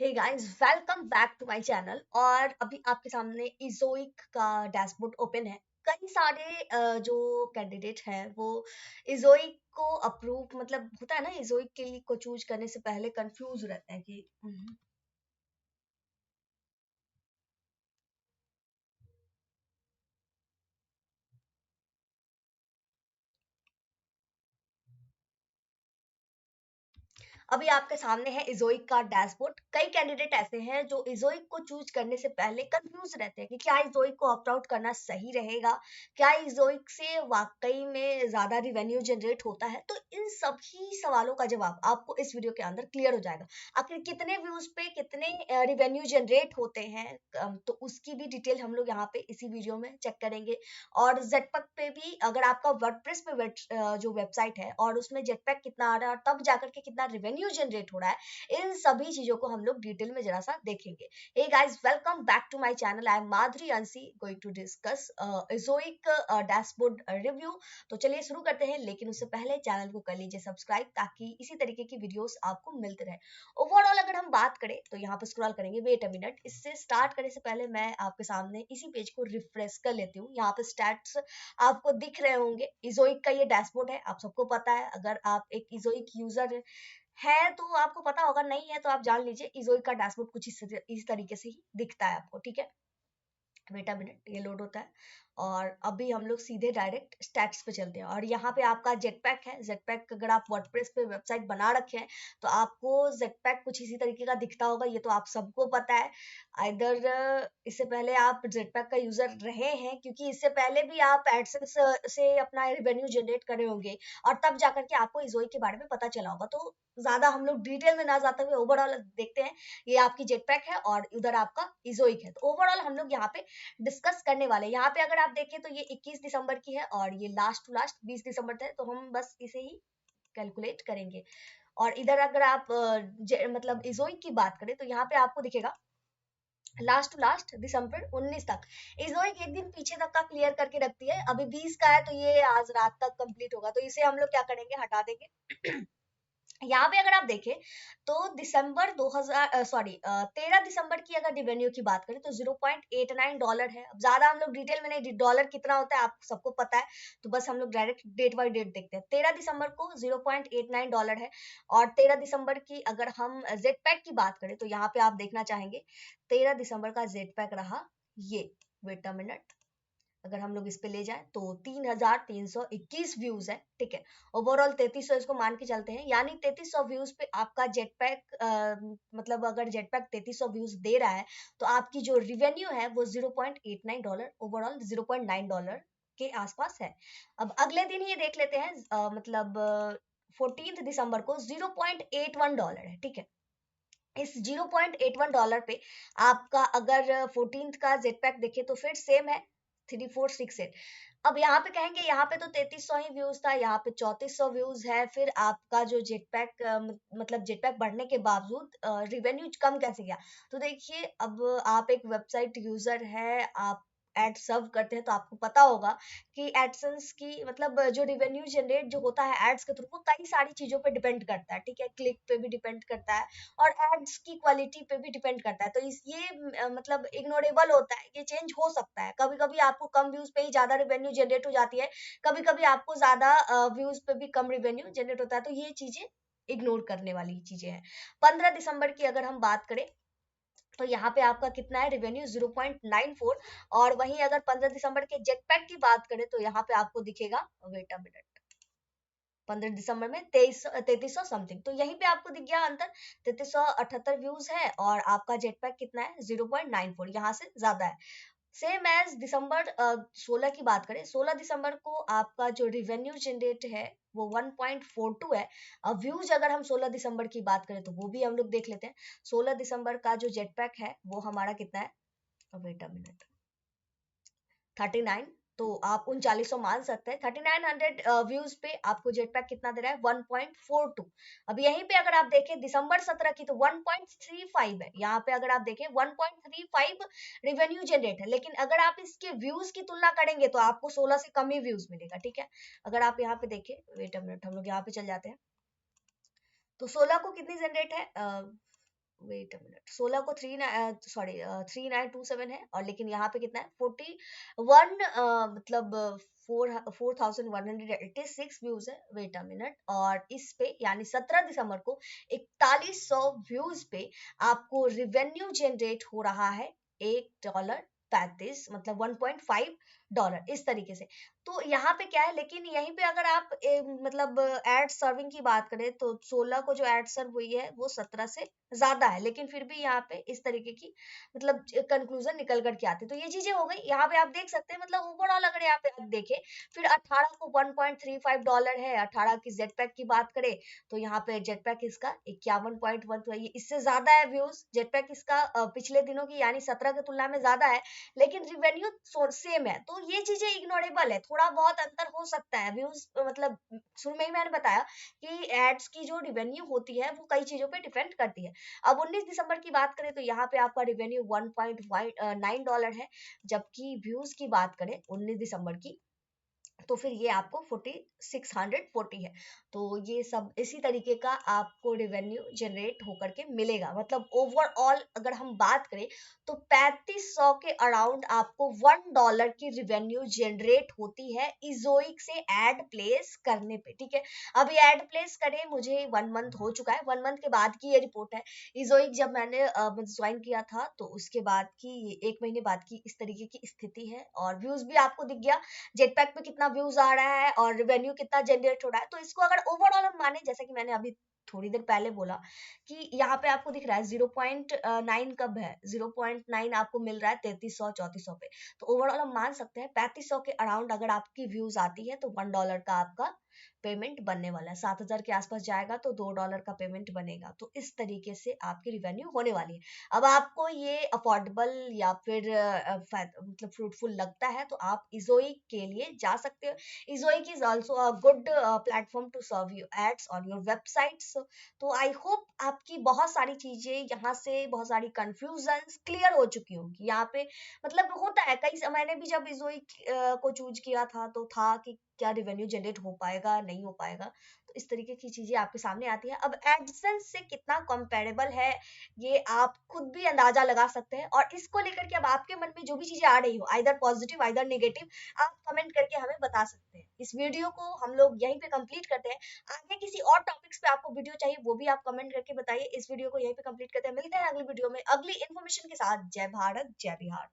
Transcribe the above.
Hey guys, welcome back to my channel. और अभी आपके सामने इजोइक का डैशबोर्ड ओपन है। कई सारे जो कैंडिडेट हैं वो इजोइक को अप्रूव मतलब होता है ना, इजोइक के लिए को चूज करने से पहले कंफ्यूज रहते हैं कि अभी आपके सामने है इजोइक का डैशबोर्ड। कई कैंडिडेट ऐसे हैं जो इजोइक को चूज करने से पहले कंफ्यूज रहते हैं कि क्या इजोइक को ऑप्ट आउट करना सही रहेगा, क्या इजोइक से वाकई में ज्यादा रिवेन्यू जनरेट होता है। तो इन सभी सवालों का जवाब आपको इस वीडियो के अंदर क्लियर हो जाएगा। आखिर कितने व्यूज पे कितने रिवेन्यू जनरेट होते हैं, तो उसकी भी डिटेल हम लोग यहाँ पे इसी वीडियो में चेक करेंगे। और जेटपैक पे भी अगर आपका वर्डप्रेस पे जो वेबसाइट है और उसमें जेटपैक कितना आ रहा है और तब जाकर के कितना रिवेन्यू जनरेट हो रहा है, इन सभी चीजों को हम लोग डिटेल में जरा सा देखेंगे। Hey guys, welcome back to my channel. I am Madhuri Ansi, going to discuss Ezoic dashboard review. तो चलिए शुरू करते हैं, लेकिन उससे पहले चैनल को कर लीजिए सब्सक्राइब ताकि इसी तरीके की वीडियोस आपको मिलते रहे। ओवरऑल अगर हम बात करें तो यहाँ पर स्क्रॉल करेंगे, वेट अ मिनट। इससे स्टार्ट करने से पहले मैं आपके सामने इसी पेज को रिफ्रेश कर लेती हूँ। यहाँ पे स्टैट्स आपको दिख रहे होंगे। इजोइक का ये डैशबोर्ड है, आप सबको पता है। अगर आप एक इजोइक यूजर है तो आपको पता होगा, नहीं है तो आप जान लीजिए इजोइक का डैशबोर्ड कुछ इस तरीके से ही दिखता है आपको। ठीक है, वेट अ मिनट, ये लोड होता है। और अभी हम लोग सीधे डायरेक्ट स्टैट्स पे चलते हैं। और यहाँ पे आपका जेटपैक है। जेटपैक अगर आप वर्डप्रेस पे वेबसाइट बना रखे हैं तो आपको जेटपैक कुछ इसी तरीके का दिखता होगा, ये तो आप सबको पता है। इधर इससे पहले आप जेटपैक का यूजर रहे हैं, क्योंकि इससे पहले भी आप एडसेंस से अपना रेवेन्यू जनरेट करे होंगे और तब जाकर के आपको इजोई के बारे में पता चला होगा। तो ज्यादा हम लोग डिटेल में ना जाते हुए ओवरऑल देखते हैं। ये आपकी जेटपैक है और उधर आपका इजोइक है। तो ओवरऑल हम लोग यहाँ पे डिस्कस करने वाले हैं। यहाँ पे अगर आप देखें तो ये 21 दिसंबर की है और ये लास्ट टू लास्ट 20 दिसंबर तक है, तो हम बस इसे ही कैलकुलेट करेंगे। और इधर अगर आप मतलब इजोइक की बात करें तो यहाँ पे आपको दिखेगा लास्ट टू लास्ट दिसंबर 19 तक। इजोइक एक दिन पीछे तक का क्लियर करके रखती है। अभी 20 का है तो ये आज रात तक कंप्लीट होगा, तो इसे हम लोग क्या करेंगे, हटा देंगे। यहाँ पे अगर आप देखें तो दिसंबर 2000 सॉरी 13 दिसंबर की अगर रिवेन्यू की बात करें तो $0.89 है। अब ज्यादा हम लोग डिटेल में नहीं, डॉलर कितना होता है आप सबको पता है, तो बस हम लोग डायरेक्ट डेट बाय डेट देखते हैं। 13 दिसंबर को $0.89 है। और 13 दिसंबर की अगर हम जेड पैक की बात करें तो यहाँ पे आप देखना चाहेंगे 13 दिसंबर का जेड पैक रहा ये। वेट अ मिनट, अगर हम लोग इस पे ले जाएं तो 3,321 व्यूज है। ठीक है, ओवरऑल 3300 इसको मान के चलते हैं, यानी 3300 व्यूज पे आपका जेटपैक मतलब अगर जेटपैक 3300 व्यूज दे रहा है तो आपकी जो रिवेन्यू है वो $0.89, ओवरऑल $0.9 के आसपास है। अब अगले दिन ही देख लेते हैं, मतलब 14 दिसंबर को $0.81 है। ठीक है, इस $0.81 पे आपका अगर 14th का जेटपैक देखे तो फिर सेम है 3468। अब यहाँ पे कहेंगे यहाँ पे तो 3300 ही व्यूज था, यहाँ पे 3400 व्यूज है। फिर आपका जो जेटपैक मतलब जेटपैक बढ़ने के बावजूद रिवेन्यू कम कैसे गया। तो देखिए, अब आप एक वेबसाइट यूजर है, आप एड सर्व करते हैं तो आपको पता होगा कि एडसेंस की मतलब जो रिवेन्यू जनरेट जो होता है एड्स के थ्रू, वो कई सारी चीजों पे डिपेंड करता है। ठीक है, क्लिक पे भी डिपेंड करता है और एड्स की क्वालिटी पे भी डिपेंड करता है। तो इस ये मतलब इग्नोरेबल होता है, ये चेंज हो सकता है। कभी कभी आपको कम व्यूज पे ही ज्यादा रिवेन्यू जनरेट हो जाती है, कभी कभी आपको ज्यादा व्यूज पे भी कम रिवेन्यू जनरेट होता है। तो ये चीजें इग्नोर करने वाली चीजें हैं। 15 दिसंबर की अगर हम बात करें तो यहाँ पे आपका कितना है रिवेन्यू, 0.94। और वहीं अगर 15 दिसंबर के जेटपैक की बात करें तो यहाँ पे आपको दिखेगा, वेट अ मिनट, 15 दिसंबर में 3300 समथिंग। तो यहीं पे आपको दिख गया अंतर, 3378 व्यूज है और आपका जेटपैक कितना है 0.94, यहाँ से ज्यादा है। सेम एज दिसंबर 16 की बात करें, 16 दिसंबर को आपका जो रिवेन्यू जनरेट है वो 1.42 है। अब व्यूज अगर हम 16 दिसंबर की बात करें तो वो भी हम लोग देख लेते हैं। 16 दिसंबर का जो जेटपैक है वो हमारा कितना है, वेट अ मिनट, 39। तो आप 3900 मान सकते हैं। 3900 व्यूज पे आपको जेटपैक कितना दे रहा है, 1.42। अब यहीं पे अगर आप देखें दिसंबर 17 की तो 1.35 है। यहाँ पे अगर आप देखें 1.35 रिवेन्यू जनरेट है, लेकिन अगर आप इसके व्यूज की तुलना करेंगे तो आपको 16 से कम ही व्यूज मिलेगा। ठीक है, अगर आप यहाँ पे देखें, वेट अ मिनट, हम लोग यहाँ पे चल जाते हैं। तो 16 को कितनी जनरेट है, वेट अ मिनट, 16 को 3927 है, और लेकिन यहाँ पे कितना है 41 मतलब 4186 व्यूज है। वेट अ मिनट, और इस पे यानी 17 दिसंबर को 4100 व्यूज पे आपको रिवेन्यू जनरेट हो रहा है $1.35, मतलब $1.5 इस तरीके से। तो यहाँ पे क्या है, लेकिन यहीं पे अगर आप मतलब एड सर्विंग की बात करें तो 16 को जो एड सर्व हुई है वो 17 से ज्यादा है, लेकिन फिर भी यहाँ पे इस तरीके की मतलब कंक्लूजन निकल करके आते। तो ये चीजें हो गई, यहाँ पे आप देख सकते हैं मतलब ओवरऑल अगर यहाँ पे आप देखें, फिर 18 को $1.35 है। 18 की जेट पैक की बात करें तो यहाँ पे जेट पैक इसका 51.1, तो ये इससे ज्यादा है व्यूज जेट पैक इसका पिछले दिनों की यानी 17 की तुलना में ज्यादा है, लेकिन रिवेन्यू सेम है। तो ये चीजें इग्नोरेबल है, थोड़ा बहुत अंतर हो सकता है व्यूज, मतलब शुरू में ही मैंने बताया कि एड्स की जो रिवेन्यू होती है वो कई चीजों पे डिपेंड करती है। अब 19 दिसंबर की बात करें तो यहाँ पे आपका रिवेन्यू $1.9 है, जबकि व्यूज की बात करें 19 दिसंबर की तो फिर ये आपको 4640 है। तो ये सब इसी तरीके का आपको रिवेन्यू जनरेट होकर के मिलेगा। मतलब ओवरऑल अगर हम बात करें तो 3500 के अराउंड आपको $1 की रिवेन्यू जनरेट होती है इजोइक से एड प्लेस करने पे, ठीक है। अभी एड प्लेस करे मुझे 1 मंथ हो चुका है, 1 मंथ के बाद की ये रिपोर्ट है। इजोइक जब मैंने ज्वाइन किया था तो उसके बाद की 1 महीने बाद की इस तरीके की स्थिति है, और व्यूज भी आपको दिख गया जेटपैक पे कितना व्यूज आ रहा है और रेवेन्यू कितना जनरेट हो रहा है। तो इसको अगर ओवरऑल हम माने, जैसा कि मैंने अभी थोड़ी देर पहले बोला कि यहाँ पे आपको दिख रहा है 0.9 कब है, 0.9 आपको मिल रहा है 3300 3400 पे। तो ओवरऑल हम मान सकते हैं 3500 के अराउंड अगर आपकी व्यूज आती है तो $1 का आपका पेमेंट बनने वाला है। 7000 के आसपास जाएगा तो $2 का पेमेंट बनेगा। तो इस तरीके से आपकी रिवेन्यू होने वाली है। अब आपको ये अफोर्डेबल या फिर मतलब फ्रूटफुल लगता है तो आप इजोई के लिए जा सकते हो। Ezoic is also a good platform to serve you ads on your websites. तो आई होप आपकी बहुत सारी चीजें यहाँ से, बहुत सारी कंफ्यूजन क्लियर हो चुकी होंगी। यहाँ पे मतलब होता है कई, मैंने भी जब इजोई को चूज किया था तो था कि क्या रिवेन्यू जनरेट हो पाएगा नहीं हो पाएगा। तो इस तरीके की चीजें आपके सामने आती है। अब एडसेंस से कितना कंपेरेबल है ये आप खुद भी अंदाजा लगा सकते हैं, और इसको लेकर के अब आपके मन में जो भी चीजें आ रही हो, आइदर पॉजिटिव आइदर नेगेटिव, आप कमेंट करके हमें बता सकते हैं। इस वीडियो को हम लोग यहीं पे कंप्लीट करते हैं। आगे किसी और टॉपिक्स पे आपको वीडियो चाहिए वो भी आप कमेंट करके बताइए। इस वीडियो को यहीं पे कंप्लीट करते हैं, मिलते हैं अगली वीडियो में अगली इन्फॉर्मेशन के साथ। जय भारत जय बिहार।